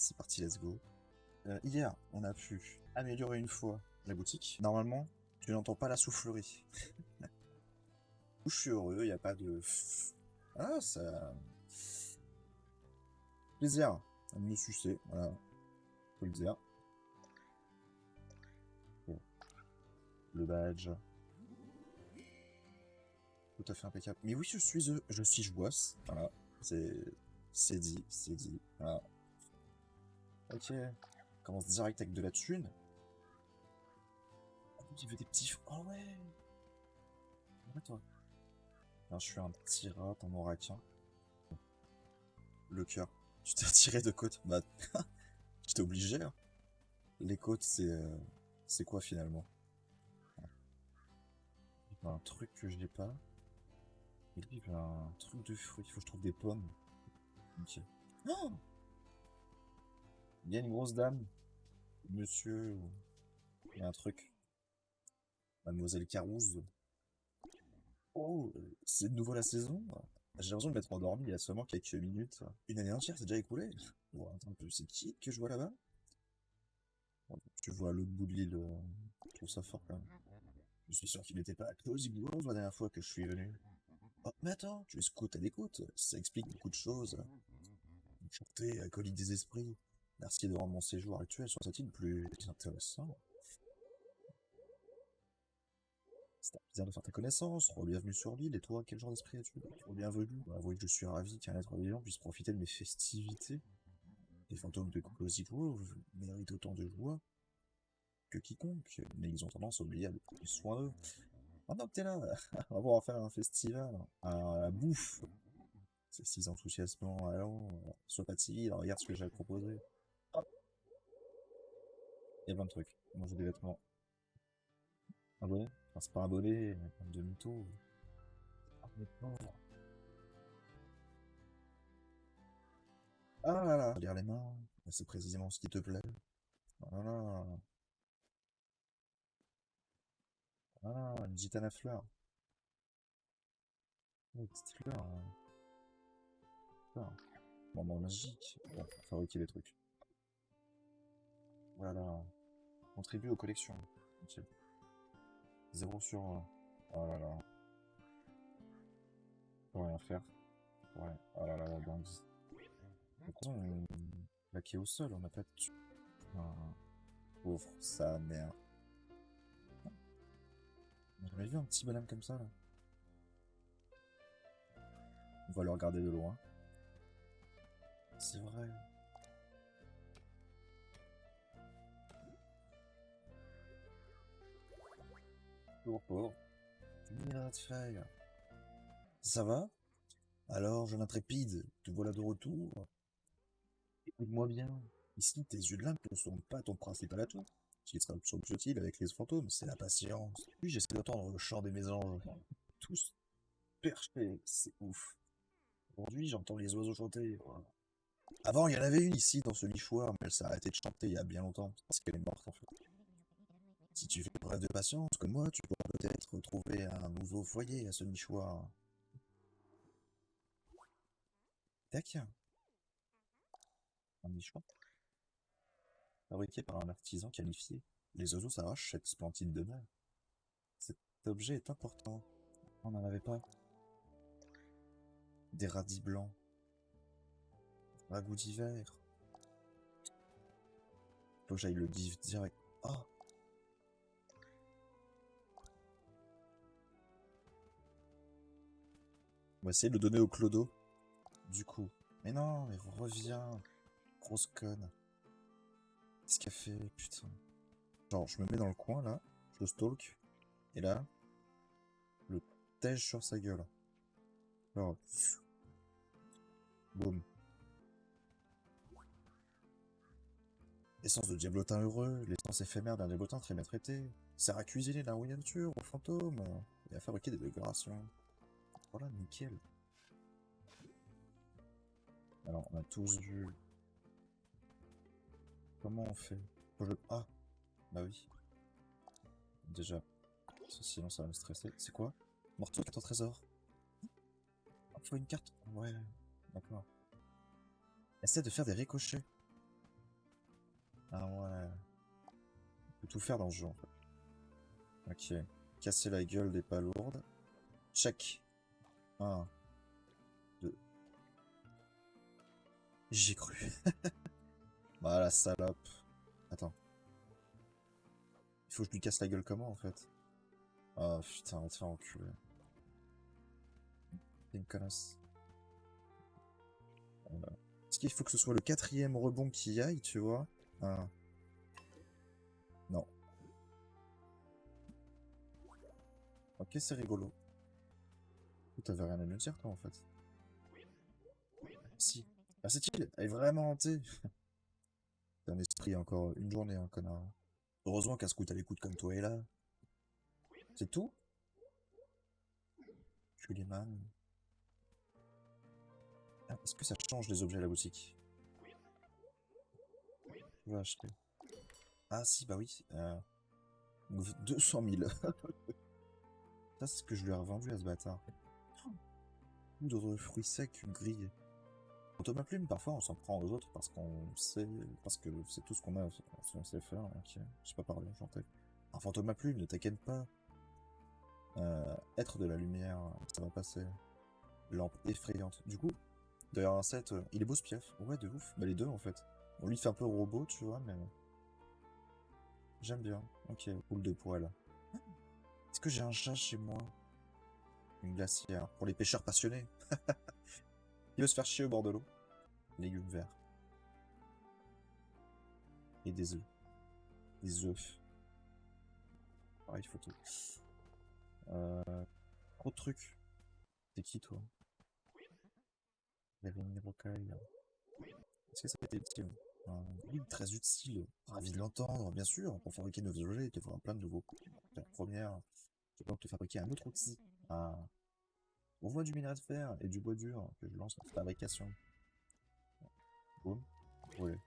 C'est parti, let's go. Hier, on a pu améliorer une fois la boutique. Normalement, tu n'entends pas la soufflerie. Je suis heureux, il n'y a pas de... Ah, ça... Plaisir à me sucer, voilà. Faut le dire. Bon. Le badge. Tout à fait impeccable. Mais oui, je suis jouasse. Voilà. C'est dit, c'est dit. Voilà. Ok. On commence direct avec de la thune. Il veut des petits... Oh ouais. Ouais, toi. Alors, je suis un petit rat en moraquin. Le cœur. Tu t'es retiré de côte. Bah, j'étais obligé. Hein. Les côtes, c'est quoi finalement? Il y a un truc que je n'ai pas. Et lui, il a un truc de fruit. Il faut que je trouve des pommes. Ok. Oh, il y a une grosse dame. Monsieur. Il y a un truc. Mademoiselle Carouze. Oh, c'est de nouveau la saison? J'ai l'impression de m'être endormi il y a seulement quelques minutes. Une année entière, c'est déjà écoulé? Bon, attends un peu, c'est qui que je vois là-bas? Tu vois à l'autre bout de l'île, je trouve ça fort quand même. Je suis sûr qu'il n'était pas à Cozy Grove la dernière fois que je suis venu. Oh, mais attends, tu es scout à l'écoute, ça explique beaucoup de choses. Enchanté, acolyte des esprits. Merci de rendre mon séjour actuel sur cette île plus intéressant. C'est un plaisir de faire ta connaissance, bienvenue sur l'île, et toi, quel genre d'esprit es-tu? Bienvenue, avouez que je suis ravi qu'un être vivant puisse profiter de mes festivités. Les fantômes de Cozy Grove méritent autant de joie que quiconque, mais ils ont tendance à oublier à prendre soin d'eux. Maintenant que t'es là, on va pouvoir faire un festival, à la bouffe. C'est si enthousiasmant, allons, sois pas timide, regarde ce que j'ai à te proposer. Hop, il y a plein de trucs. Manger des vêtements. Un bonnet? Enfin, c'est pas un bonnet, un demi-tour. Ah, vêtements. Ah là là, lire les mains, c'est précisément ce qui te plaît. Voilà, voilà, une gitane à fleurs. Oh, une petite fleur, fleur. Moment magique. Bon, faut fabriquer des trucs. Voilà. Contribue aux collections. Ok. 0 sur 20. Oh là là. Faut rien faire. Ouais. Oh là là, la dingue. Pourtant, on plaqué au sol, on n'a pas de... Ah, pauvre, sa mère. J'ai jamais vu un petit bonhomme comme ça, là. On va le regarder de loin. C'est vrai. Pauvre, pauvre. Minerai de feuilles. Ça va? Alors, jeune intrépide, te voilà de retour. Écoute-moi bien. Ici, tes yeux de lame ne sont pas ton principal atout. Ce qui sera toujours plus utile avec les fantômes, c'est la patience. Puis j'essaie d'entendre le chant des mésanges. Tous perchés, c'est ouf. Aujourd'hui, j'entends les oiseaux chanter. Voilà. Avant, il y en avait une ici, dans ce nichoir, mais elle s'est arrêtée de chanter il y a bien longtemps. C'est parce qu'elle est morte, en fait. Si tu fais preuve de patience, comme moi, tu pourras peut-être trouver un nouveau foyer à ce nichoir. Tac, un nichoir fabriqué par un artisan qualifié. Les oiseaux s'arrachent cette splendide demeure. Cet objet est important. On n'en avait pas. Des radis blancs, ragoût d'hiver. Faut que j'aille le dire direct. Oh! On va essayer de le donner au clodo. Du coup. Mais non, mais reviens. Grosse conne. Qu'est-ce qu'elle fait, putain? Genre, je me mets dans le coin, là. Je le stalk. Et là, le tège sur sa gueule. Alors, boum. Essence de diablotin heureux, l'essence éphémère d'un diablotin très bien traité. Sert à cuisiner la nature aux fantômes et à fabriquer des décorations. Voilà, nickel. Alors, on a tous vu. Comment on fait? Ah, bah oui. Déjà, sinon ça va me stresser. C'est quoi? Morceau carte au trésor. Il faut une carte. Ouais, d'accord. Essaie de faire des ricochets. Ah ouais. On peut tout faire dans ce jeu, en fait. Ok. Casser la gueule des palourdes. Check. Un, deux. J'ai cru. Bah la salope. Attends. Il faut que je lui casse la gueule comment, en fait? Oh putain, on va te faire enculer. T'es une connasse. Est-ce qu'il faut que ce soit le quatrième rebond qui aille, tu vois? Un. Non. Ok, c'est rigolo. T'avais rien à me dire, toi, en fait. Si. Ah, c'est-il? Elle est vraiment hantée. T'es un esprit encore une journée, un connard. Heureusement qu'un scout à l'écoute comme toi est là. C'est tout? Suleiman. Ah, est-ce que ça change les objets à la boutique? Je vais acheter. Ah si, bah oui. 200 000. Ça, c'est ce que je lui ai revendu à ce bâtard. Poudre de fruits secs, une grille. En Thomas Plume, parfois on s'en prend aux autres parce qu'on sait, parce que c'est tout ce qu'on a, on sait faire. Ok, je sais pas parler, j'entends. Un fantôme à plume, ne t'inquiète pas. Être de la lumière, ça va passer. Lampe effrayante. Du coup, d'ailleurs, un set, il est beau ce piaf. Ouais, de ouf. Bah, les deux en fait. On lui fait un peu robot, tu vois, mais j'aime bien. Ok, boule de poil. Est-ce que j'ai un chat chez moi? Une glacière. Pour les pêcheurs passionnés. Il veut se faire chier au bord de l'eau. Légumes verts. Et des œufs. Des œufs. Pareil, photo. Trop de trucs. T'es qui, toi? Véline Rocaille. Est-ce que ça a été utile? Oui, très utile. Ravi de l'entendre, bien sûr. Pour fabriquer de nouveaux objets, il te faudra plein de nouveaux. La première, je peux donc te fabriquer un autre outil. Ah. On voit du minerai de fer et du bois dur que je lance en fabrication. Boum. Brûlé.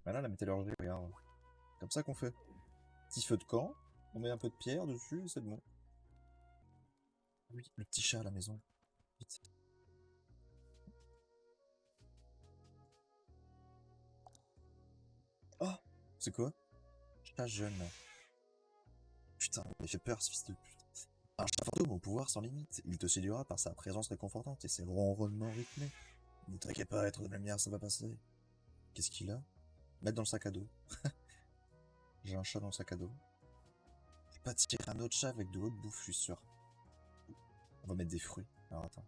Voilà la métallurgie, regarde. Comme ça qu'on fait. Petit feu de camp, on met un peu de pierre dessus et c'est bon. Oui, le petit chat à la maison. Vite. Oh, c'est quoi? Chat jeune. Putain, il fait peur ce fils de pute. Un chat fantôme au pouvoir sans limite. Il te séduira par sa présence réconfortante et ses ronronnements rythmés. Ne t'inquiète pas, être de la lumière, ça va passer. Qu'est-ce qu'il a? Mettre dans le sac à dos. J'ai un chat dans le sac à dos. Je vais pas tirer un autre chat avec de l'autre bouffe, je suis sûr. On va mettre des fruits. Alors attends.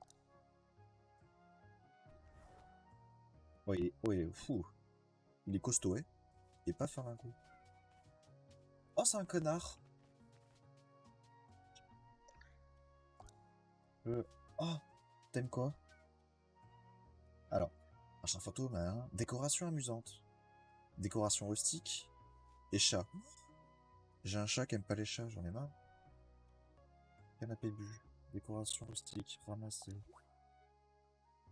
Oh, il est fou. Il est costaud, hein. Il est pas fin un coup. Oh, c'est un connard. Euh... Oh, t'aimes quoi? Alors, un chat fantôme, hein. Décoration amusante. Décoration rustique. Et chat. J'ai un chat qui aime pas les chats, j'en ai marre. Canapé bu. Décoration rustique. Ramassé.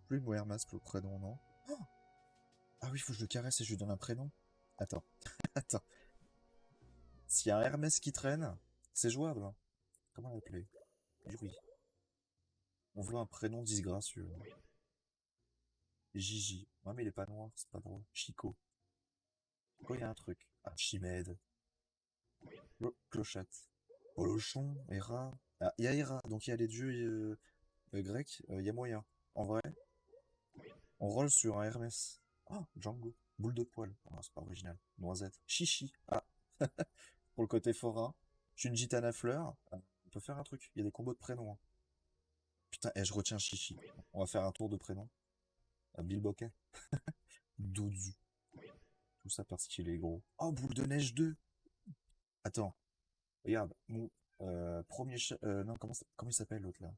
Plume ou Hermas pour le prénom, non? Oh, ah oui, faut que je le caresse et je lui donne un prénom. Attends. Attends. S'il y a un Hermès qui traîne, c'est jouable, hein. Comment l'appeler? Oui. On veut un prénom disgracieux. Gigi. Ouais, mais il est pas noir, c'est pas drôle. Chico. Quoi, il y a un truc. Archimède. Clochette. Polochon. Héra. Ah, il y a Héra, donc il y a les dieux grecs. Il y a moyen. En vrai, on roll sur un Hermès. Ah, Django. Boule de poil. Ah, c'est pas original. Noisette. Chichi. Ah. Pour le côté forain. Je suis une gitane à fleurs. Ah, on peut faire un truc. Il y a des combos de prénoms, hein. Putain, je retiens Chichi. On va faire un tour de prénoms. Bilboquet. Doudou. Tout ça parce qu'il est gros. Oh, boule de neige 2. Attends. Regarde. Mon premier chat. Non, comment il s'appelle l'autre là?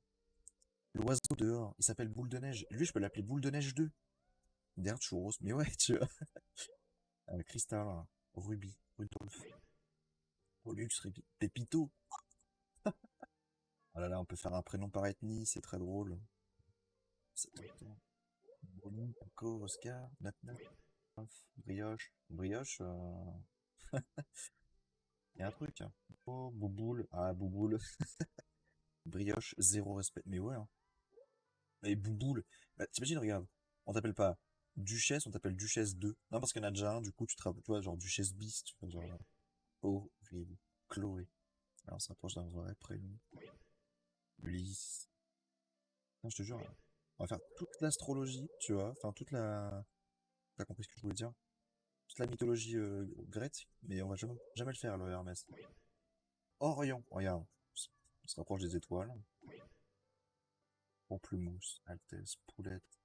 L'oiseau dehors. Il s'appelle Boule de neige. Lui, je peux l'appeler Boule de neige 2. Derrière Churros. Mais ouais, tu vois. Cristal. Ruby. Rudolph. Pollux. Pépito. Ah là là, on peut faire un prénom par ethnie. C'est très drôle. Bruni, Paco, Oscar. Nat. Brioche. Brioche. Y a un truc, hein. Oh, Bouboule. Ah, Bouboule. Brioche, zéro respect. Mais ouais, hein. Et Bouboule. Bah, t'imagines, regarde. On t'appelle pas Duchesse, on t'appelle Duchesse 2. Non, parce qu'il y en a déjà un, du coup, tu te rappelles, tu vois, genre Duchesse bis, tu vois, genre. Horrible. Chloé. Alors, on se rapproche d'un vrai prénom. Lys. Non, je te jure, on va faire toute l'astrologie, tu vois, enfin, toute la. T'as compris ce que je voulais dire? Toute la mythologie grecque, mais on va jamais le faire, le Hermès. Orion, regarde. On se rapproche des étoiles. Pamplemousse, Altesse, Poulette.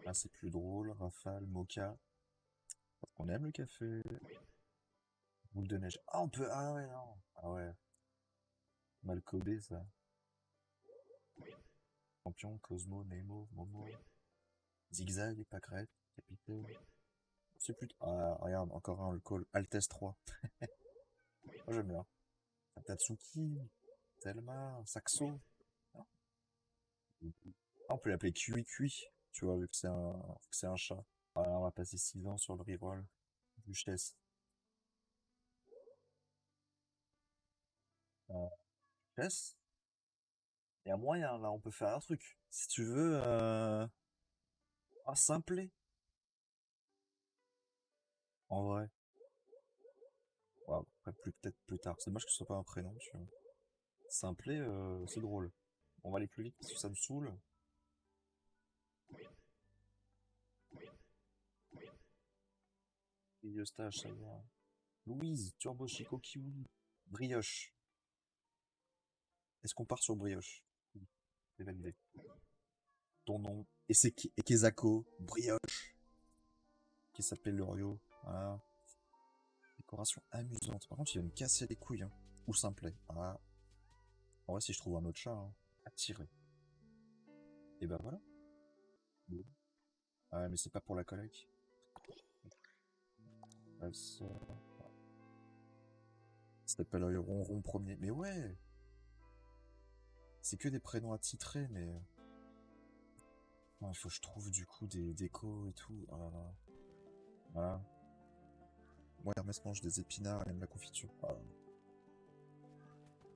Ah, c'est plus drôle. Rafale, Mocha. On aime le café. Boule de neige. Ah, on peut. Ah ouais, non. Ah ouais. Mal codé, ça. Champion, Cosmo, Nemo, Momo. Zigzag, Pâquerette, Capitaine. C'est plus. Ah, regarde, encore un, le call. Altesse 3. Moi, j'aime bien. Tatsuki, Thelma, Saxo. Ah, on peut l'appeler Cui Cui, tu vois, vu que c'est un chat. Voilà, on va passer 6 ans sur le reroll. Duchesse. Euh, Duchesse. Il y a moyen, là, on peut faire un truc. Si tu veux, un simplet. En vrai. Ouais, après, peut-être plus tard. C'est dommage que ce soit pas un prénom, tu vois. Simplet, c'est drôle. On va aller plus vite parce que ça me saoule. Milieu stage, ça va. Louise, Turbo Chico Kiwi. Brioche. Est-ce qu'on part sur Brioche? Oui, c'est validé. Ton nom. Et c'est Kezako. Brioche. Qui s'appelle Lorio. Voilà. Décoration amusante. Par contre, il va me casser les couilles, hein. Ou simplet. Ah. En vrai, si je trouve un autre chat, hein, à tirer. Et ben voilà. Bon. Ah, mais c'est pas pour la collecte. Ça s'appelle Ronron premier. Mais ouais! C'est que des prénoms attitrés, mais. Non, il faut que je trouve du coup des décos et tout. Oh là là. Voilà. Moi, Hermès mange des épinards, il aime la confiture. Oh là là.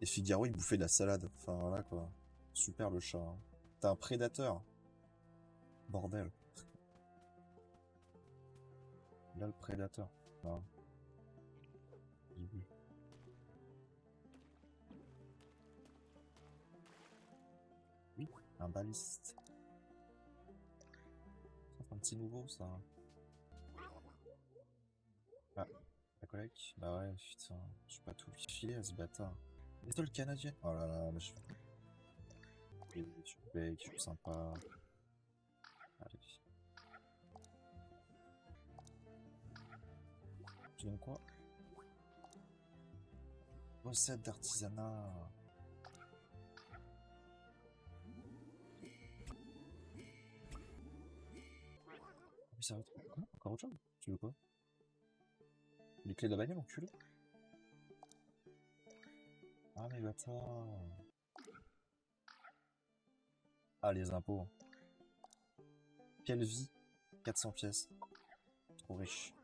Et Figaro, il bouffait de la salade. Enfin, voilà quoi. Super le chat, hein. T'as un prédateur. Bordel. Là, le prédateur. Voilà. J'ai vu. Oui, un baliste. Ça, c'est un petit nouveau, ça. Ah, la collègue? Bah ouais, putain. Je vais pas tout lui filer à ce bâtard. L'étoile canadienne. Oh là là, mais je suis bec, je suis sympa. Allez. Tu donnes quoi? Recette d'artisanat. Ah, mais ça va être... Quoi? Encore autre chose? Tu veux quoi? Les clés de la bagnole, enculé? Ah, mais bâtard. Ah, les impôts. Quelle vie? 400 pièces. Trop riche.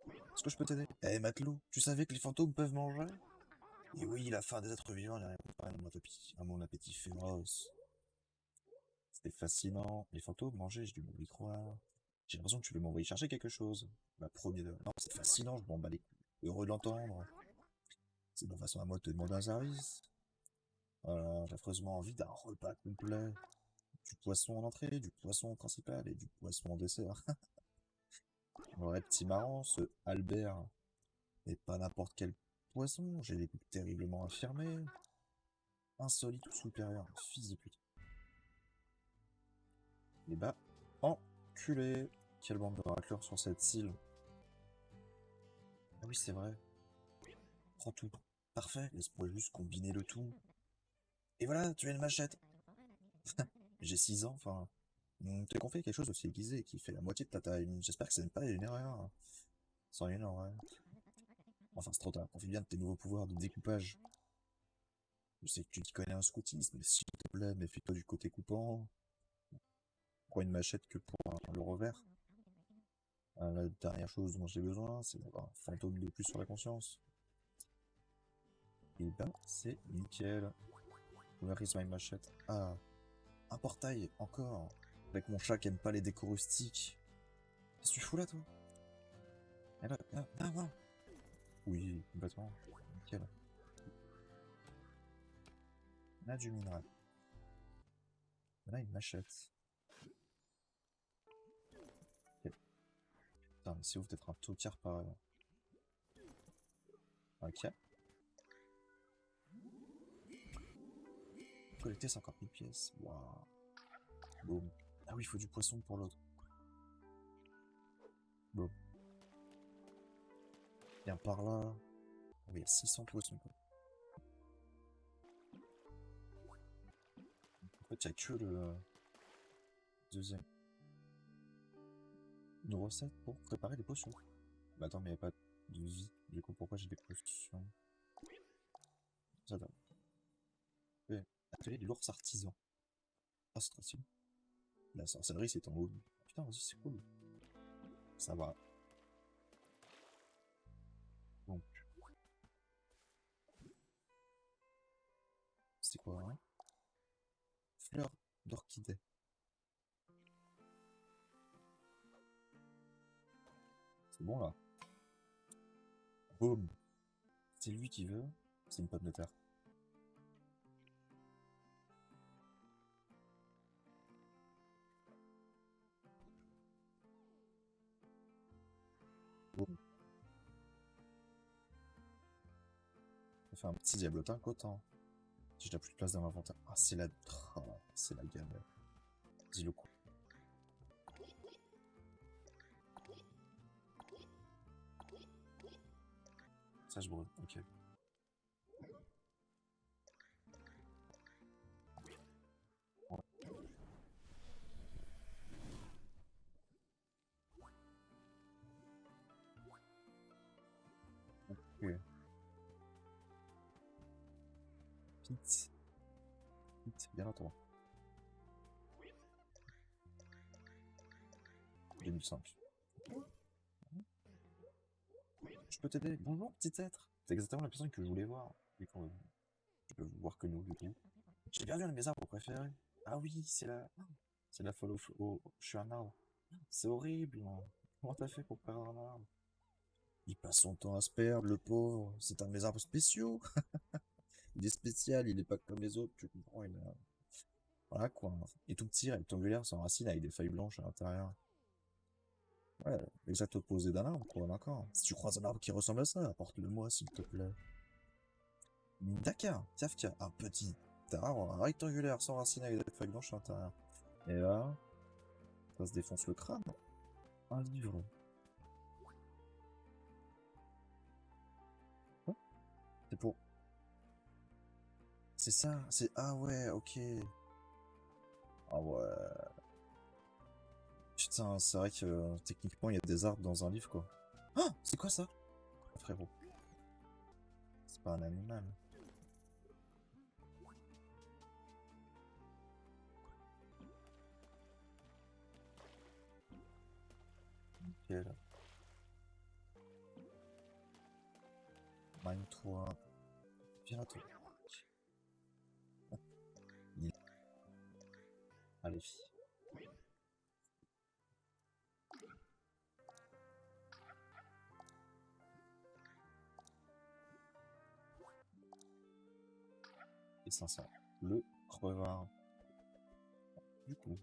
Est-ce que je peux t'aider? Eh, matelot, tu savais que les fantômes peuvent manger? Et oui, la fin des êtres vivants n'est rien comparé à mon appétit féroce. C'était fascinant. Les fantômes mangeaient, j'ai du mal à y croire. J'ai l'impression que tu veux m'envoyer chercher quelque chose. Ma première... Non, c'est fascinant, je m'en bats les couilles. Heureux de l'entendre. C'est ma façon à moi de te demander un service. Voilà, j'ai affreusement envie d'un repas complet. Du poisson en entrée, du poisson principal et du poisson en dessert. Ouais, petit marrant, ce Albert. Et pas n'importe quel poisson, j'ai des goûts terriblement affirmés. Insolite ou supérieur, fils de pute. Et bah, enculé. Quelle bande de racleurs sur cette île. Ah oui, c'est vrai. Prends tout. Parfait, laisse-moi juste combiner le tout. Et voilà, tu as une machette. J'ai 6 ans, enfin. T'as qu'on fait quelque chose aussi aiguisé qui fait la moitié de ta taille. J'espère que ce n'est pas une erreur. Sans une erreur, ouais. Enfin, c'est trop tard. Profite bien de tes nouveaux pouvoirs de découpage. Je sais que tu t'y connais en scoutisme, mais s'il te plaît, méfie-toi du côté coupant. Pourquoi une machette que pour le revers? La dernière chose dont j'ai besoin, c'est d'avoir un fantôme de plus sur la conscience. Et ben, c'est nickel. Where is my machette? Ah, un portail, encore. Avec mon chat qui aime pas les décos rustiques. Qu'est-ce que tu fous là, toi? Ah, là, ah, ah, ah. Oui, complètement. Nickel. On a du minerai. On a une machette. Ok. Putain, mais c'est ouf d'être un tocard par... Ok. Collecter 50 000 pièces. Waouh. Boum. Ah oui, il faut du poisson pour l'autre. Boum. Viens par là. Oh, il y a 600 poissons, quoi. En fait, il n'y a que le deuxième. Une recette pour préparer des potions. Bah attends, mais il n'y a pas de vie. Du coup, pourquoi j'ai des potions? Ça va. Ouais. Atelier de l'ours artisan. Ah, c'est trop stylé. La sorcellerie, c'est en haut. Putain, vas-y, c'est cool. Ça va. Donc, c'est quoi, hein? Fleur d'orchidée. C'est bon, là. Boum. C'est lui qui veut. C'est une pomme de terre. Boum. On fait un petit diablotin coton. Si je n'ai plus de place dans l'inventaire. Ah, c'est la... Oh, c'est la galère. Dis-le coup. Ça, je brûle. Ok. Ok. Pete. Pete, viens là, toi. 2005. Je peux t'aider? Bonjour, petit être. C'est exactement la personne que je voulais voir. Et quand je peux voir que nous, du coup. J'ai perdu un de mes arbres préférés. Ah oui, c'est la... C'est la folle je suis un arbre. C'est horrible. Comment t'as fait pour perdre un arbre? Il passe son temps à se perdre, le pauvre. C'est un de mes arbres spéciaux. Il est spécial, il est pas comme les autres, tu comprends. Voilà quoi. Il est tout petit, rectangulaire, sans racines, avec des feuilles blanches à l'intérieur. Ouais, l'exact opposé d'un arbre, quoi, d'accord. Si tu croises un arbre qui ressemble à ça, apporte-le-moi, s'il te plaît. D'accord, tiens, un petit arbre rectangulaire, sans racines, avec des feuilles blanches à l'intérieur. Et là, ça se défonce le crâne. Un livre. Ouais, c'est pour... C'est ça, c'est... Ah ouais, ok. Ah ouais. Putain, c'est vrai que techniquement, il y a des arbres dans un livre, quoi. Ah, c'est quoi ça? Frérot. C'est pas un animal. Nickel. Mine-toi. Viens là, toi. Il- Allez. Et 500. Le crevard. Du coup,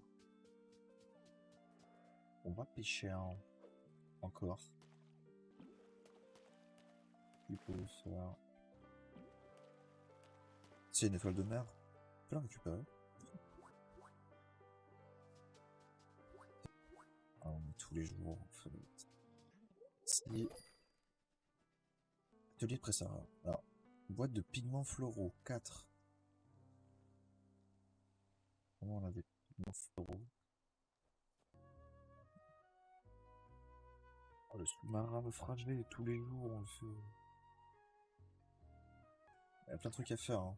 on va pêcher un... Encore. Il peut le faire. C'est une étoile de mer. On peut la récupérer. Ah, tous les jours, en fait. Si... Atelier de presseur. Alors, boîte de pigments floraux, 4. Comment on a des pigments floraux? Oh, le sous-marin me fera geler tous les jours, on le fait. Il y a plein de trucs à faire, hein.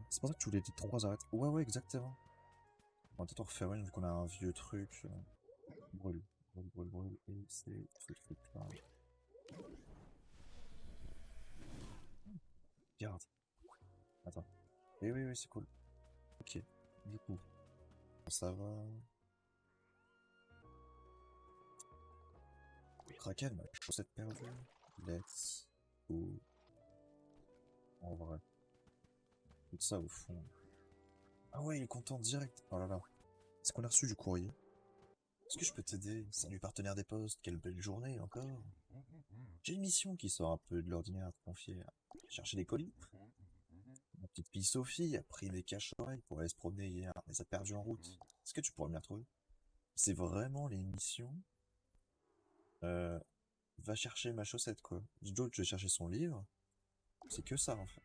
C'est pour ça que tu voulais dire 3 arêtes. Ouais, ouais, exactement. On va peut-être en refaire une vu qu'on a un vieux truc. Brûle, brûle. Et c'est ce truc-là. Garde. Attends. Oui, c'est cool. Ok. Du coup, ça va. Kraken, ma chaussette perdue. Let's go. En vrai. Tout ça au fond. Ah ouais, il est content direct. Oh là là. Est-ce qu'on a reçu du courrier? Est-ce que je peux t'aider? Salut partenaire des postes, quelle belle journée encore. J'ai une mission qui sort un peu de l'ordinaire à te confier. Chercher des colis. Ma petite fille Sophie a pris des cache-oreilles pour aller se promener hier, mais s'est perdue en route. Est-ce que tu pourrais me la retrouver? C'est vraiment les missions. Euh, Va chercher ma chaussette, quoi. Joe, je vais chercher son livre. C'est que ça, en fait.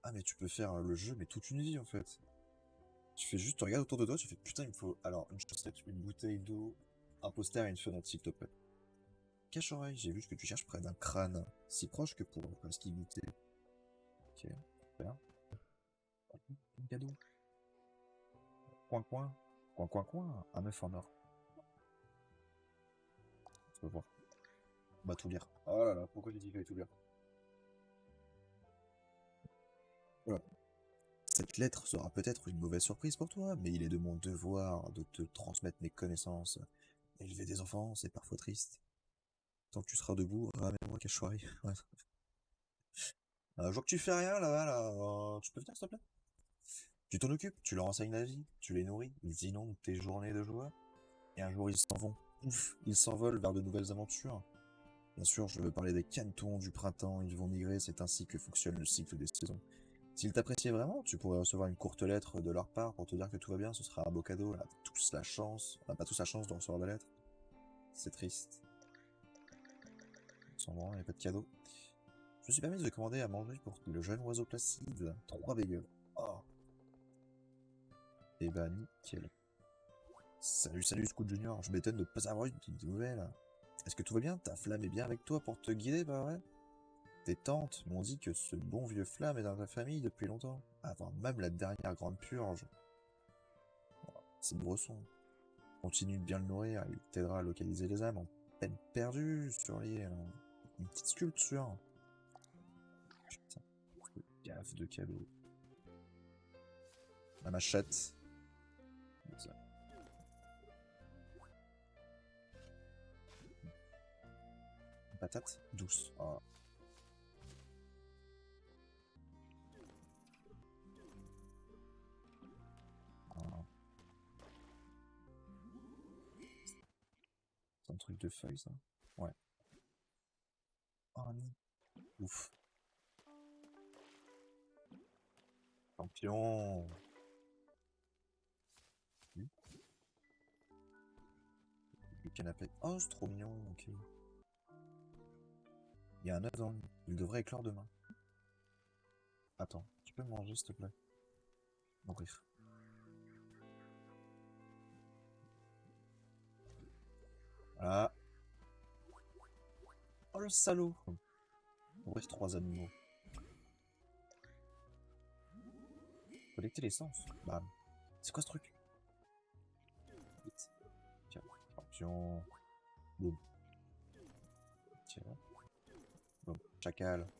Ah, mais tu peux faire le jeu, mais toute une vie, en fait. Tu fais juste, tu regardes autour de toi, tu fais putain, il me faut alors une chaussette, une bouteille d'eau, un poster et une fenêtre, s'il te plaît. Cache-oreille, j'ai vu ce que tu cherches près d'un crâne, si proche que pour presque y goûter. Ok, super. Un cadeau. Coin coin. Coin coin coin. Un œuf en or. Tu peux voir. On va tout lire. Oh là là, pourquoi j'ai dit qu'il fallait tout lire? Voilà. Cette lettre sera peut-être une mauvaise surprise pour toi, mais il est de mon devoir de te transmettre mes connaissances. Élever des enfants, c'est parfois triste. Tant que tu seras debout, ramène-moi cache-oreille. Ouais. Un jour que tu fais rien là-bas, là, tu peux venir s'il te plaît? Tu t'en occupes, tu leur enseignes la vie, tu les nourris, ils inondent tes journées de joie, et un jour ils s'en vont. Ouf, ils s'envolent vers de nouvelles aventures. Bien sûr, je veux parler des canetons du printemps, ils vont migrer, c'est ainsi que fonctionne le cycle des saisons. S'ils t'appréciaient vraiment, tu pourrais recevoir une courte lettre de leur part pour te dire que tout va bien, ce sera un beau cadeau, on a tous la chance, on n'a pas tous la chance de recevoir des lettres. C'est triste. Sans moi, il n'y a pas de cadeau. Je me suis permis de commander à manger pour le jeune oiseau placide. 3 bagels. Oh. Eh ben, nickel. Salut, salut, Scoot Junior. Je m'étonne de ne pas avoir une petite nouvelle. Est-ce que tout va bien? Ta flamme est bien avec toi pour te guider, pas vrai? Tes tantes m'ont dit que ce bon vieux flamme est dans ta famille depuis longtemps. Avant même la dernière grande purge. C'est Bresson. Continue de bien le nourrir, il t'aidera à localiser les âmes en peine perdue sur l'île. Une petite sculpture. Putain, gaffe de cadeau. La machette. Patate douce. Oh. Oh. C'est un truc de feuille, ça? Ouais. Oh non. Ouf. Champion. Oui. Le canapé. Oh, c'est trop mignon. Ok. Il y a un œuf dans le lit. Il devrait éclore demain. Attends, tu peux me manger, s'il te plaît? Mourir. Ah. Oh, le salaud. Mourir 3 animaux. Collecter l'essence. Bam. C'est quoi ce truc? Vite. Tiens. Champion. Boum. Tiens. Boum. Chacal.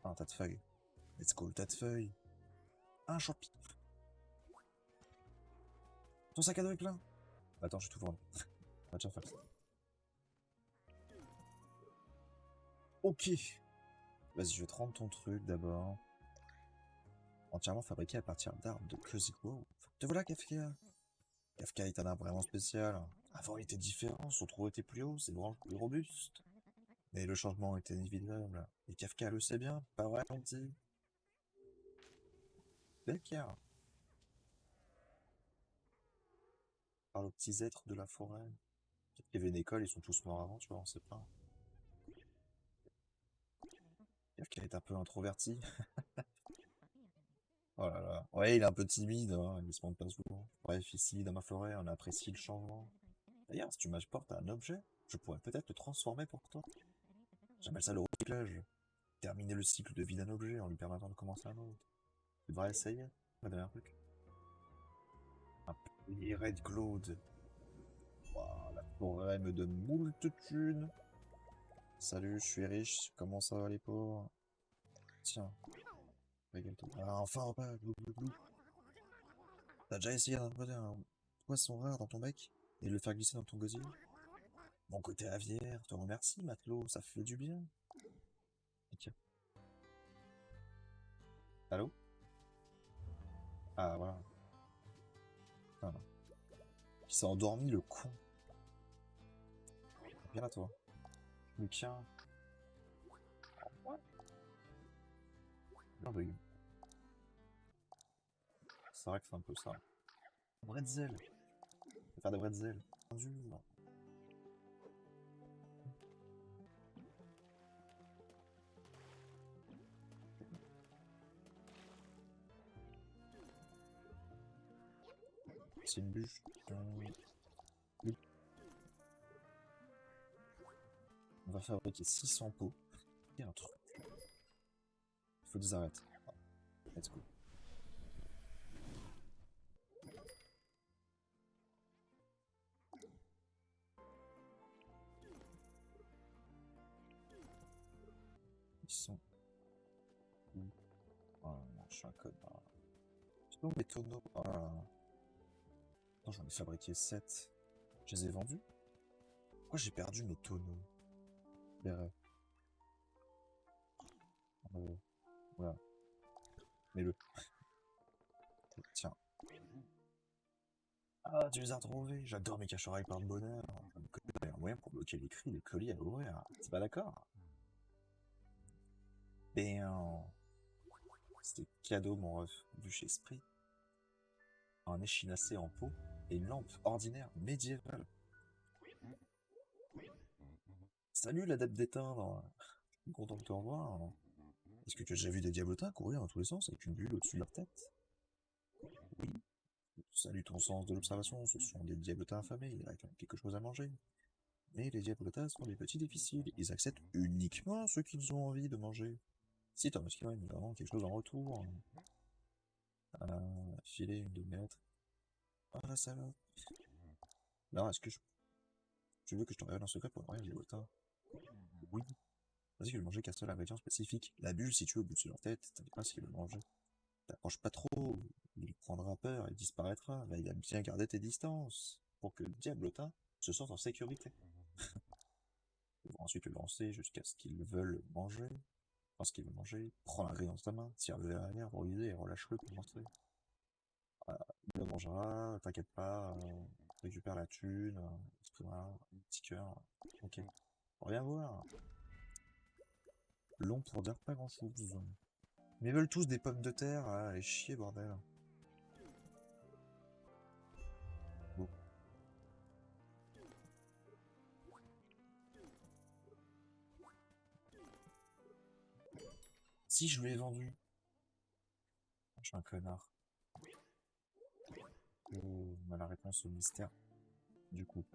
Ah, un tas de feuilles. Let's go, le tas de feuilles. Un champi. Ton sac à dos est plein. Attends, je vais tout vendre. On va déjà faire ça. Ok. Vas-y, je vais te rendre ton truc d'abord. Entièrement fabriqué à partir d'arbres de Cozy Grove. Te voilà, Kafka. Kafka est un arbre vraiment spécial. Avant, il était différent, son tronc était plus haut, ses branches plus robustes. Mais le changement était inévitable. Et Kafka le sait bien, pas vrai, mon petit? Kafka. Par aux petits êtres de la forêt. Peut-être qu'il y avait une école, ils sont tous morts avant, tu vois, on sait pas. Kafka est un peu introverti. Oh là là. Ouais, il est un peu timide, hein, il se montre pas souvent. Bref, ici, dans ma forêt, on apprécie le changement. D'ailleurs, si tu m'apportes un objet, je pourrais peut-être le transformer pour toi. J'appelle ça le recyclage. Terminer le cycle de vie d'un objet en lui permettant de commencer un autre. Tu devrais essayer, la dernière truc. Un petit Red Cloud. Wow, la forêt me donne moult thunes. Salut, je suis riche. Comment ça va les pauvres? Tiens, régale-toi. Ah, enfin, repas, glou, glou, glou. T'as déjà essayé d'imposer un poisson rare dans ton bec et de le faire glisser dans ton gosier? Mon côté aviaire, te remercie, matelot, ça fait du bien. Ok. Allô? Ah, voilà. Putain, il s'est endormi, le con. Viens là, toi. Le tien. Ah, bah, c'est vrai que c'est un peu ça. Bretzel. Je vais faire des bretzels. Dur. C'est une bûche. Oui. On va fabriquer 600 pots. Il y a un truc. Il faut des arêtes. Let's go. Ils sont où? Oh non, je suis un connard. C'est où mes tonneaux? Oh là là. Non, j'en ai fabriqué 7. Je les ai vendus? Pourquoi j'ai perdu mes tonneaux? Verrai. Voilà. Mets-le. Tiens. Ah, tu les as retrouvés. J'adore mes cache-oreilles par le bonheur. Il y a un moyen pour bloquer les cris, les colis à l'ouvrir. C'est pas d'accord? Ben, c'était cadeau, mon ref. Du chez Esprit. Un échinacé en pot et une lampe ordinaire médiévale. Salut l'adepte d'éteindre. Je suis content de te revoir. Est-ce que tu as déjà vu des diablotins courir dans tous les sens avec une bulle au-dessus de leur tête? Oui. Salut ton sens de l'observation, ce sont des diablotins affamés, ils réclament quelque chose à manger. Mais les diablotins sont des petits difficiles, ils acceptent uniquement ce qu'ils ont envie de manger. Si Thomas Kine nous demande quelque chose en retour, filer une demi-lettre. Ah la salade. Alors, est-ce que tu veux que je te révèle un secret pour nourrir les diablotins? Oui. Vas-y, je vais manger qu'un seul ingrédient spécifique. La bulle située au bout de leur tête, t'inquiète pas s'ils veulent manger. T'approches pas trop, il prendra peur et disparaîtra. Veille à bien garder tes distances, pour que le diablotin se sente en sécurité. Tu vas ensuite le lancer jusqu'à ce qu'il veuille manger. Lorsqu'il veut manger, prends l'ingrédient dans ta main, tire-le vers l'arrière pour viser et relâche-le pour montrer. Il le mangera, t'inquiète pas, récupère la thune, voilà, un petit cœur. Ok. Rien voir. Long pour dire pas grand chose. Mais ils veulent tous des pommes de terre, ah, allez chier bordel. Bon. Si je lui ai vendu. Je suis un connard. On a la réponse au mystère. Du coup.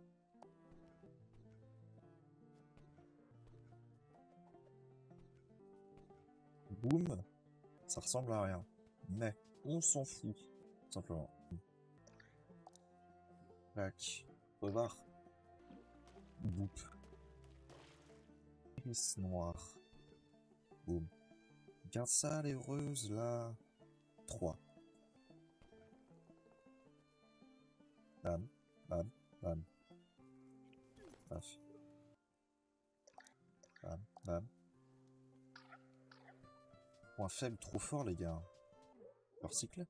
Boum. Ça ressemble à rien. Mais on s'en fout. Simplement. Tac. Revard. Boop. Iris noire. Boum. Garde ça, lèvreuse, là. 3. Bam. Bam. Bam. Paf. Bam. Bam. Point faible trop fort, les gars. Leur cycle.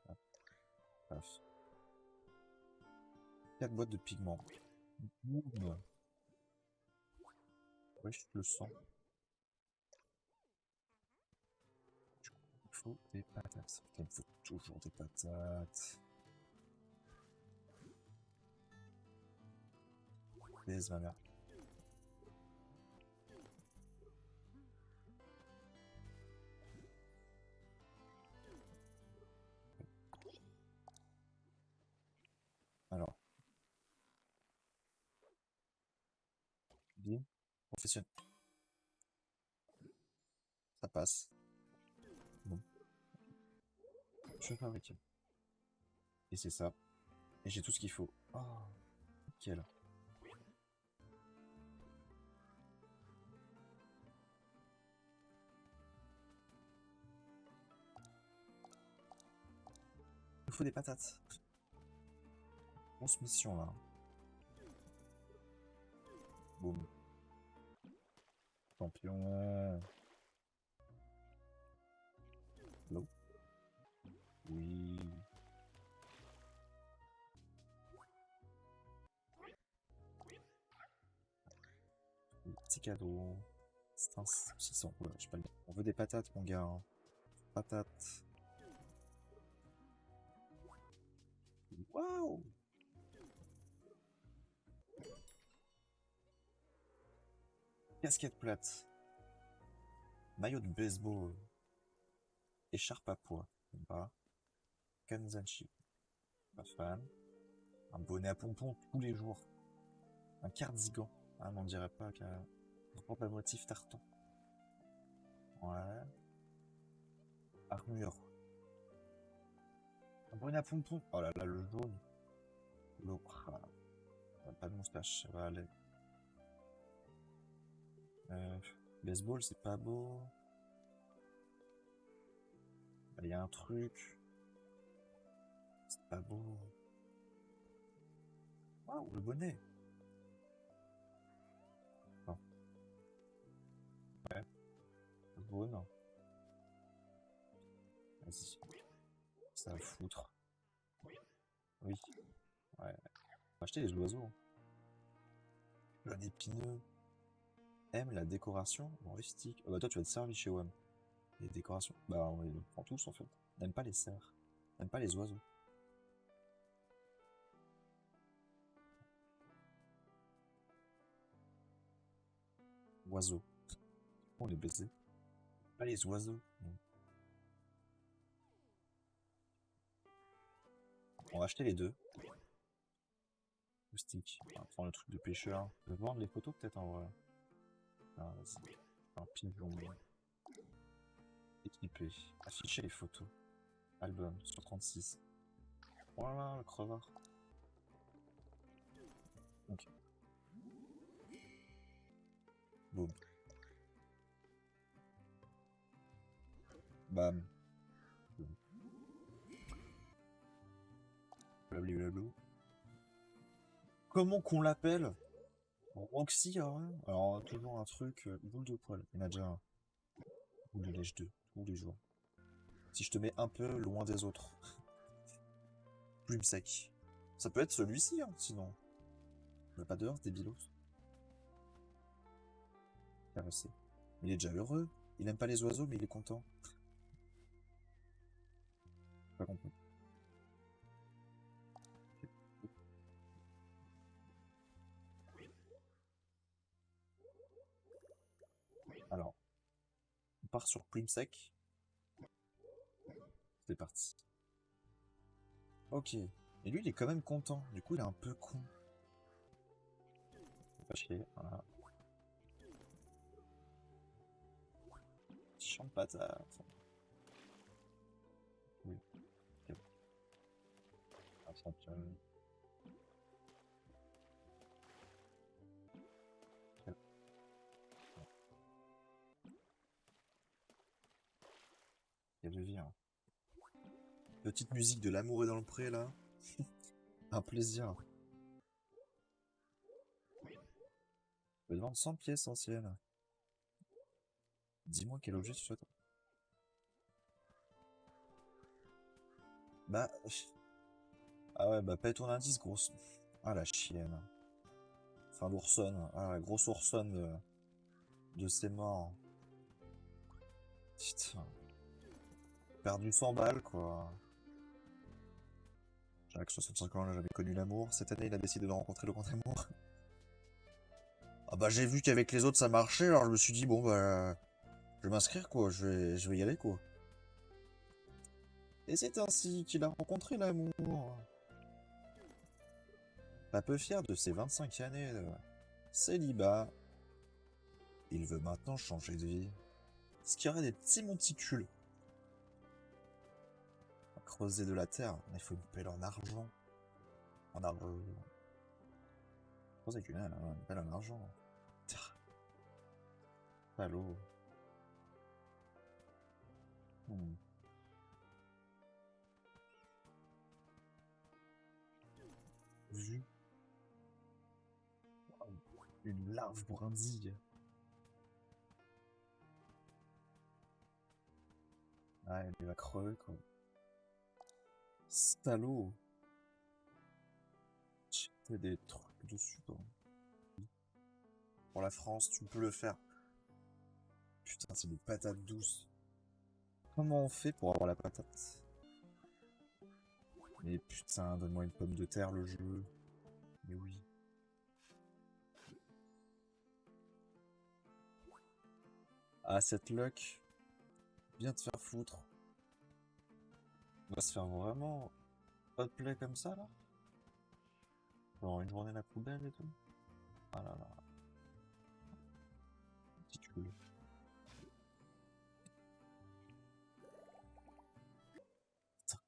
Paf. Paf. 4 boîtes de pigments. Boum. Ouais, je le sens. Il faut des patates. Putain, il me faut toujours des patates. Baise ma mère. Alors. Bim. Professionnel. Ça passe. Bon. Je vais fabriquer. Et c'est ça. Et j'ai tout ce qu'il faut. Oh, nickel. nous faut des patates. Grosse mission là. Boum. Champion. Hello. Oui. Petit cadeau. C'est un 600. Ouais, je sais pas le... On veut des patates, mon gars. Hein. Patates. Waouh! Casquette plate. Maillot de baseball. Écharpe à pois. Pas. Kanzanshi. Pas fan. Un bonnet à pompons tous les jours. Un cardigan. Ah, mais on dirait pas qu'un propre motif tartan. Ouais. Armure. Un bonnet à pompons. Oh là là, le jaune. L'eau. Ah, pas de moustache, ça va aller. Baseball, c'est pas beau. Il y a un truc. C'est pas beau. Waouh, le bonnet. Non. Ouais. Jaune. Vas-y. Ça va foutre. Oui. Ouais. On va acheter les oiseaux. Un épineux. Aime la décoration rustique. Oh bah toi tu vas te servir chez WAM. Les décorations. Bah on les prend tous en fait. N'aime pas les cerfs. N'aime pas les oiseaux. Oiseaux. On les baiser. Pas les oiseaux. Non. On va acheter les deux. Moustique. On va prendre le truc de pêcheur. On peut vendre les photos peut-être en vrai. Ah, vas-y. Un pigeon. Équipé. Afficher les photos. Album sur 36. Voilà le crevard. Ok. Boum. Bam. Boum. Blablabla. Comment qu'on l'appelle? Roxy, ah ouais. Alors, toujours un truc, boule de poil. Il y en a déjà un. Boule de neige 2, tous les jours. Si je te mets un peu loin des autres. Plume sec. Ça peut être celui-ci, hein, sinon. Le pas dehors, débilos. Caressé. Il est déjà heureux. Il aime pas les oiseaux, mais il est content. Pas compris. Alors, on part sur plume sec. C'est parti. Ok. Et lui, il est quand même content. Du coup, il est un peu con. Pas chier, voilà. Champ de patate. Oui. Ok. Un champion. Ok. Il y a de vie, hein. Petite musique de l'amour est dans le pré, là. Un plaisir. Je peux te vendre 100 pièces anciennes. Dis-moi quel objet tu souhaites. Bah... Ah ouais, bah paye ton indice, grosse... Ah, la chienne. Enfin, l'oursonne. Ah, la grosse oursonne de ses morts. Putain. Perdu 100 balles, quoi. Jacques, 65 ans, n'a jamais connu l'amour. Cette année, il a décidé de rencontrer le grand amour. Ah bah, j'ai vu qu'avec les autres, ça marchait, alors je me suis dit, bon, bah... Je vais m'inscrire, quoi. Je vais y aller, quoi. Et c'est ainsi qu'il a rencontré l'amour. Pas peu fier de ses 25 années de célibat, il veut maintenant changer de vie. Ce qui aurait des petits monticules. On va creuser de la terre, mais il faut une pelle en argent. En argent. Creuser avec une pelle en argent. Pas l'eau. Vu. Une larve brindille. Ah, elle va crever, quoi. Salaud. T'as des trucs dessus, quoi. Pour la France, tu peux le faire. Putain, c'est des patates douces. Comment on fait pour avoir la patate? Mais putain, donne-moi une pomme de terre, le jeu. Mais oui. Ah, cette luck. Viens te faire foutre. On va se faire vraiment hotplay comme ça, là? Genre une journée à la poubelle et tout? Ah là là. Ridicule. Putain.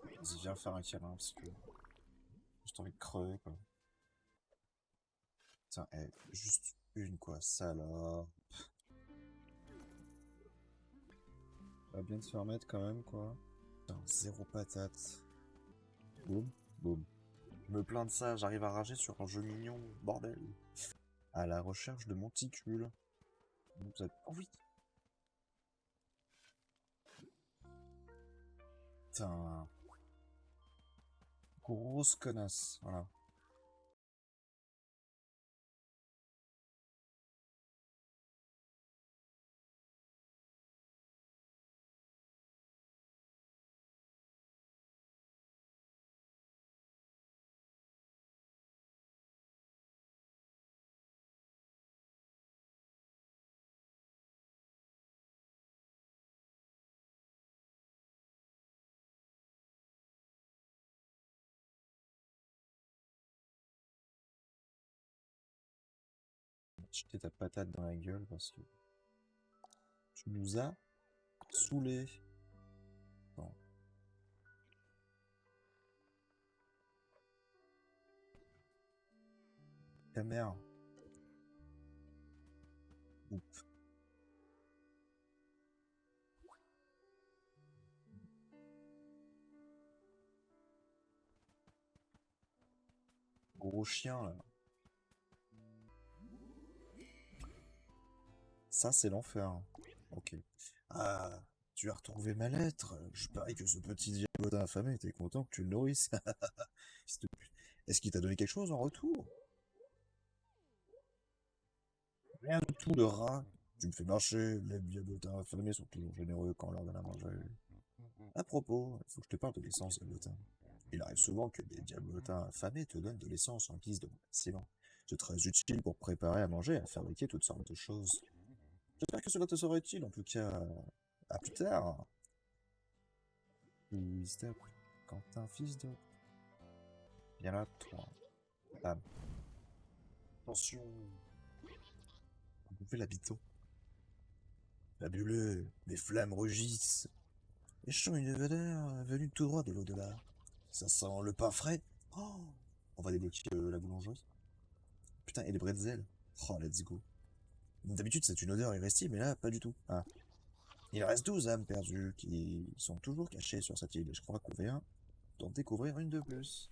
Vas-y, viens faire un câlin, parce que j'ai juste envie de crever, quoi. Putain, juste une, quoi. Ça, là. Va bien se faire mettre, quand même, quoi. Putain, zéro patate. Boum, boum. Je me plains de ça, j'arrive à rager sur un jeu mignon, bordel. À la recherche de monticules. Vous êtes... Oh oui. Putain. Grosse connasse, voilà. Jeter ta patate dans la gueule parce que tu nous as saoulés. Bon. Ta mère. Oups. Gros chien, là. Ça, c'est l'enfer. Ok. Ah, tu as retrouvé ma lettre. Je parie que ce petit diablotin affamé était content que tu le nourrisses. Fils de pute. Est-ce qu'il t'a donné quelque chose en retour? Rien du tout, le rat. Tu me fais marcher. Les diablotins affamés sont toujours généreux quand on leur donne à manger. À propos, il faut que je te parle de l'essence, diablotin. Il arrive souvent que des diablotins affamés te donnent de l'essence en guise de remerciement. C'est très utile pour préparer à manger et à fabriquer toutes sortes de choses. J'espère que cela te sera utile, en tout cas. À plus tard. Fils de... Quentin, fils de... Viens là, toi. Bam. Attention. Vous fait l'habitant. Fabuleux. Les flammes rugissent. Et je sens une odeur venue tout droit de l'au-delà. Ça sent le pain frais. Oh, on va débloquer la boulangerie. Putain, et les bretzels. Oh, let's go. D'habitude, c'est une odeur irrésistible, mais là, pas du tout. Ah. Il reste 12 âmes perdues qui sont toujours cachées sur cette île. Et je crois qu'on vient d'en découvrir une de plus.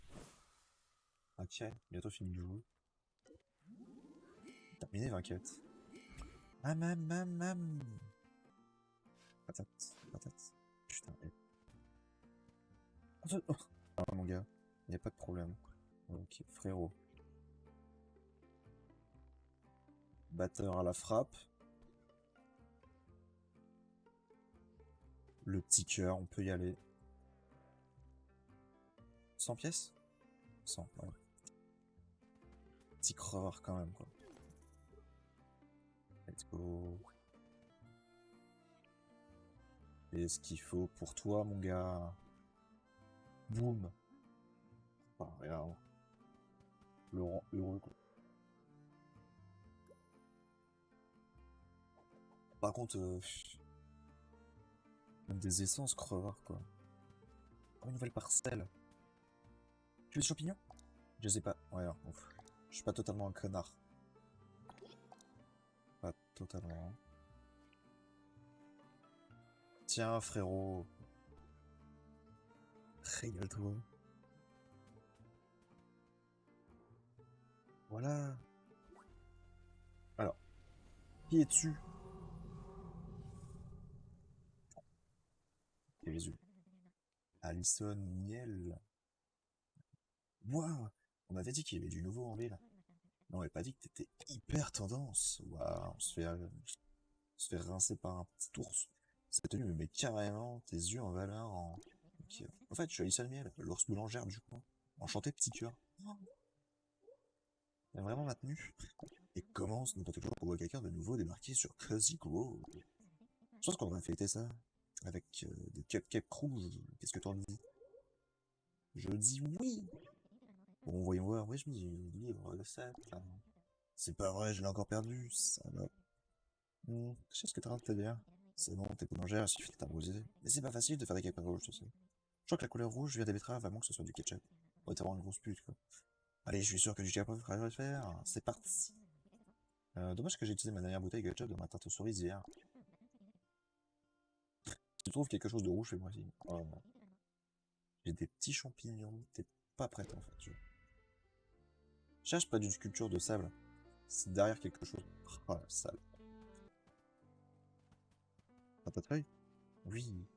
Ok, bientôt fini le jeu. Terminé, 20 quêtes. Mam. Patate, patate. Putain, oh. Ah, mon gars, y a pas de problème. Ok, frérot. Batteur à la frappe. Le petit cœur, on peut y aller. 100 pièces 100, ouais. Petit crevard quand même, quoi. Let's go. Et ce qu'il faut pour toi, mon gars. Boum. Enfin, regarde. Le rend heureux, quoi. Par contre, même des essences crevards, quoi. Oh, une nouvelle parcelle. Tu veux des champignons? Je sais pas. Ouais, alors, ouf. Je suis pas totalement un connard. Pas totalement. Tiens, frérot. Régale-toi. Voilà. Alors, qui est dessus? Et les yeux. Alison Miel. Waouh! On m'avait dit qu'il y avait du nouveau en ville. Non, on m'avait pas dit que t'étais hyper tendance. Waouh, on se fait rincer par un petit ours. Cette tenue me met carrément tes yeux en valeur en... Ok. En fait, je suis Alison Miel, l'ours boulangère du coin. Enchanté, petit cœur. T'as vraiment ma tenue? Et commence, nous pas toujours pour voir quelqu'un de nouveau débarquer sur Cozy Grove. Je pense qu'on va fêter ça avec des cupcakes rouges. Qu'est-ce que t'en dis? Je dis oui! Bon, voyons voir, oui, je me dis, livre de 7. C'est pas vrai, je l'ai encore perdu, ça va. Je sais ce que t'es en train de te dire. C'est bon, t'es boulangère, il suffit de t'arroser. Mais c'est pas facile de faire des cupcakes rouges, tu sais. Je crois que la couleur rouge vient des betteraves, avant que ce soit du ketchup. Ouais, t'es vraiment une grosse pute, quoi. Allez, je suis sûr que du capot fera le faire. C'est parti. Dommage que j'ai utilisé ma dernière bouteille de ketchup dans ma tarte aux cerises hier. Si tu trouves quelque chose de rouge, fais-moi signe. Oh, non. J'ai des petits champignons. T'es pas prête en fait. Cherche pas d'une sculpture de sable. C'est derrière quelque chose. Oh la sale. T'as pas de feuille? Oui.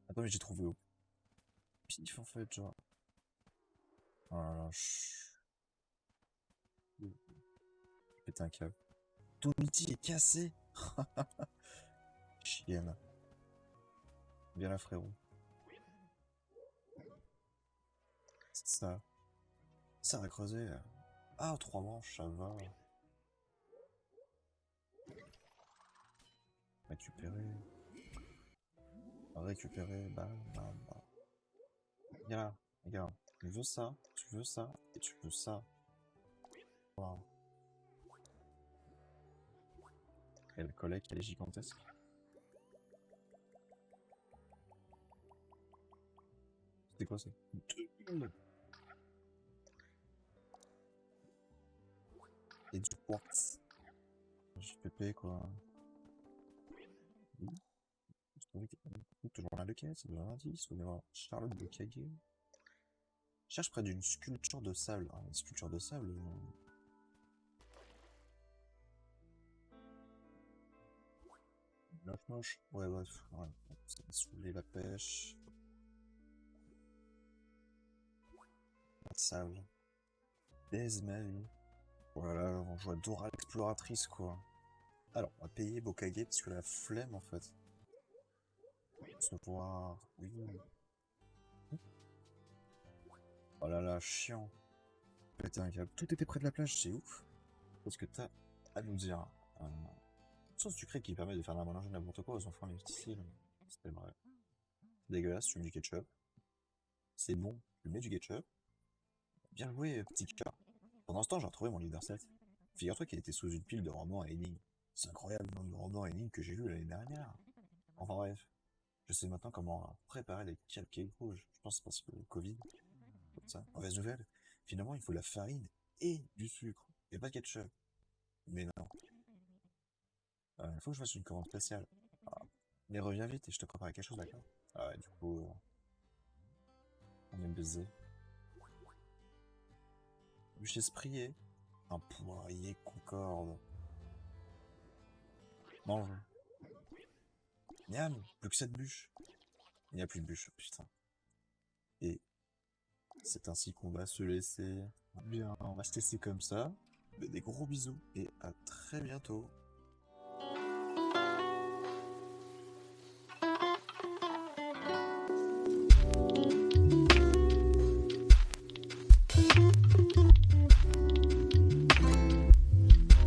Attends, mais j'ai trouvé où? Pif en fait, genre. Oh là là, pété un câble. Ton outil est cassé. Chienne. Viens là, frérot. C'est ça. Ça va creuser. Ah, 3 manches, ça va. Récupérer. Récupérer. Bam, bam, bam. Viens là, regarde. Tu veux ça, et tu veux ça. Wow. Et le collègue, elle est gigantesque. C'était quoi ça? Et du quartz. J'ai pépé quoi. Toujours là le quai, c'est de l'indice. On va voir Charlotte de Cagé. Cherche près d'une sculpture de sable. Ah, une sculpture de sable. Moche. Ouais, bref. Ouais. Ça va saouler la pêche. Pas de sable. Desmel. Voilà, on joue à Dora l'exploratrice quoi. Alors, on va payer Bokage parce que la flemme en fait. Se voir. Oui. Oh là là, chiant. Pété un câble. Tout était près de la plage, c'est ouf. Qu'est-ce que t'as à nous dire? Sauce sucrée qui permet de faire mélanger n'importe quoi aux enfants les difficiles. C'était vrai. Dégueulasse, tu mets du ketchup. C'est bon, tu mets du ketchup. Bien joué, petit chat. Pendant ce temps, j'ai retrouvé mon leader 7. Figure-toi qu'il était sous une pile de romans à énigmes. C'est incroyable le nombre de romans à énigmes que j'ai lu l'année dernière. Enfin bref, je sais maintenant comment préparer les cupcakes rouges. Je pense que c'est parce que le Covid, comme ça. Mauvaise nouvelle, finalement il faut de la farine et du sucre. Et pas de ketchup. Mais non. Il faut que je fasse une commande spéciale. Ah. Mais reviens vite et je te prépare quelque chose, d'accord? Ah ouais, du coup, on est baisé. Bûche esprier. Un poirier concorde. Mange. Miam, plus que cette bûche. Il n'y a plus de bûche, putain. Et c'est ainsi qu'on va se laisser. Bien, on va se laisser comme ça. Des gros bisous et à très bientôt.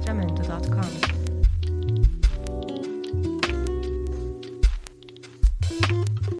Jamendo.com